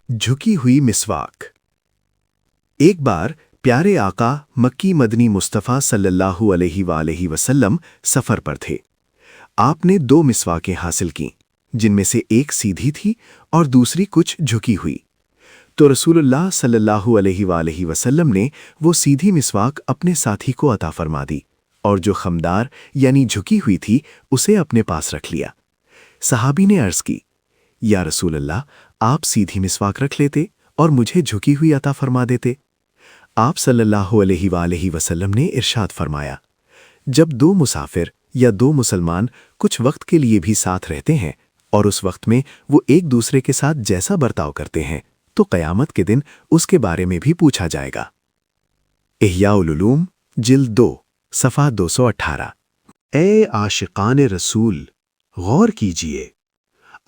झुकी हुई मिसवाक। एक बार प्यारे आका मक्की मदनी मुस्तफ़ा सल्लल्लाहु अलैहि वसल्लम सफ़र पर थे। आपने दो मिसवाकें हासिल कीं, जिनमें से एक सीधी थी और दूसरी कुछ झुकी हुई। तो रसूलुल्लाह सल्लल्लाहु अलैहि वसल्लम ने वो सीधी मिसवाक अपने साथी को अता फरमा दी और जो खमदार यानी झुकी हुई थी उसे अपने पास रख लिया। सहाबी ने अर्ज़ की, या रसूलल्लाह, आप सीधी मिसवाक रख लेते और मुझे झुकी हुई अता फरमा देते। आप सल्लल्लाहु अलैहि वसल्लम ने इरशाद फरमाया, जब दो मुसाफिर या दो मुसलमान कुछ वक्त के लिए भी साथ रहते हैं और उस वक्त में वो एक दूसरे के साथ जैसा बर्ताव करते हैं तो क़यामत के दिन उसके बारे में भी पूछा जाएगा। इह्याउल उलूम जिल्द 2 सफ़ा 218। ए आशिकान रसूल, गौर कीजिए,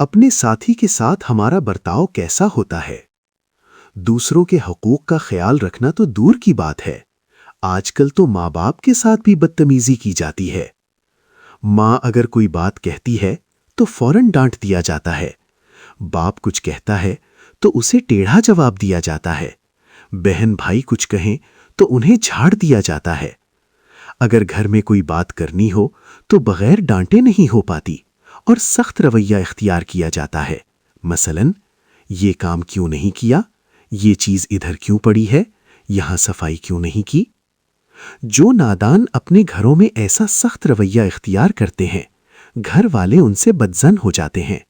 अपने साथी के साथ हमारा बर्ताव कैसा होता है। दूसरों के हकूक़ का ख्याल रखना तो दूर की बात है, आजकल तो माँ बाप के साथ भी बदतमीजी की जाती है। माँ अगर कोई बात कहती है तो फौरन डांट दिया जाता है, बाप कुछ कहता है तो उसे टेढ़ा जवाब दिया जाता है, बहन भाई कुछ कहें तो उन्हें झाड़ दिया जाता है। अगर घर में कोई बात करनी हो तो बगैर डांटे नहीं हो पाती और सख्त रवैया इख्तियार किया जाता है। मसलन, ये काम क्यों नहीं किया, ये चीज़ इधर क्यों पड़ी है, यहाँ सफाई क्यों नहीं की। जो नादान अपने घरों में ऐसा सख्त रवैया इख्तियार करते हैं, घर वाले उनसे बदजन हो जाते हैं।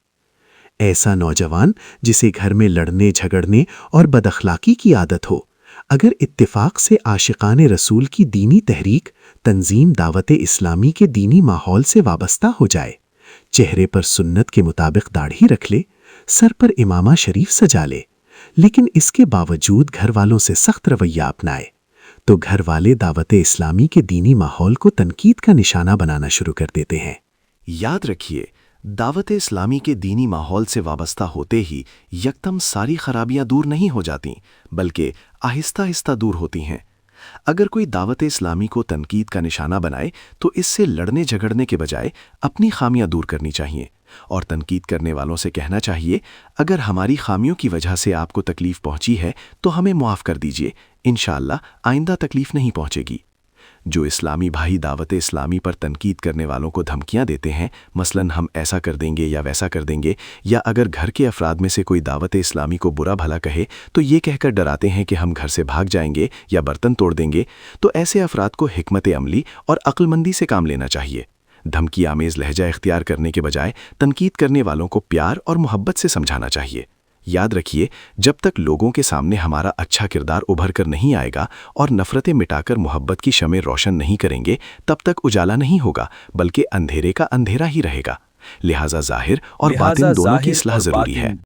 ऐसा नौजवान जिसे घर में लड़ने झगड़ने और बदअखलाकी की आदत हो, अगर इत्तेफाक से आशिकाने रसूल की दीनी तहरीक, तंजीम दावत इस्लामी के दीनी माहौल से वाबस्ता हो जाए, चेहरे पर सुन्नत के मुताबिक दाढ़ी रख ले, सर पर इमामा शरीफ सजा ले, लेकिन इसके बावजूद घर वालों से सख्त रवैया अपनाए, तो घर वाले दावत इस्लामी के दीनी माहौल को तनकीद का निशाना बनाना शुरू कर देते हैं। याद रखिए, दावत इस्लामी के दीनी माहौल से वाबस्ता होते ही यकदम सारी खराबियां दूर नहीं हो जाती, बल्कि आहिस्ता आहिस्ता दूर होती हैं। अगर कोई दावत इस्लामी को तनकीद का निशाना बनाए तो इससे लड़ने झगड़ने के बजाय अपनी खामियां दूर करनी चाहिए और तनकीद करने वालों से कहना चाहिए, अगर हमारी खामियों की वजह से आपको तकलीफ पहुंची है तो हमें मुआफ़ कर दीजिए, इंशाअल्लाह आइंदा तकलीफ नहीं पहुंचेगी। जो इस्लामी भाई दावत इस्लामी पर तनकीद करने वालों को धमकियां देते हैं, मसलन हम ऐसा कर देंगे या वैसा कर देंगे, या अगर घर के अफराद में से कोई दावत इस्लामी को बुरा भला कहे तो ये कहकर डराते हैं कि हम घर से भाग जाएंगे या बर्तन तोड़ देंगे, तो ऐसे अफराद को हिकमत अमली और अक्लमंदी से काम लेना चाहिए। धमकी आमेज लहजा इख्तियार करने के बजाय तनकीद करने वालों को प्यार और मोहब्बत से समझाना चाहिए। याद रखिए, जब तक लोगों के सामने हमारा अच्छा किरदार उभर कर नहीं आएगा और नफ़रतें मिटाकर मोहब्बत की शमें रोशन नहीं करेंगे, तब तक उजाला नहीं होगा, बल्कि अंधेरे का अंधेरा ही रहेगा। लिहाजा ज़ाहिर और बातिन दोनों की इस्लाह ज़रूरी है।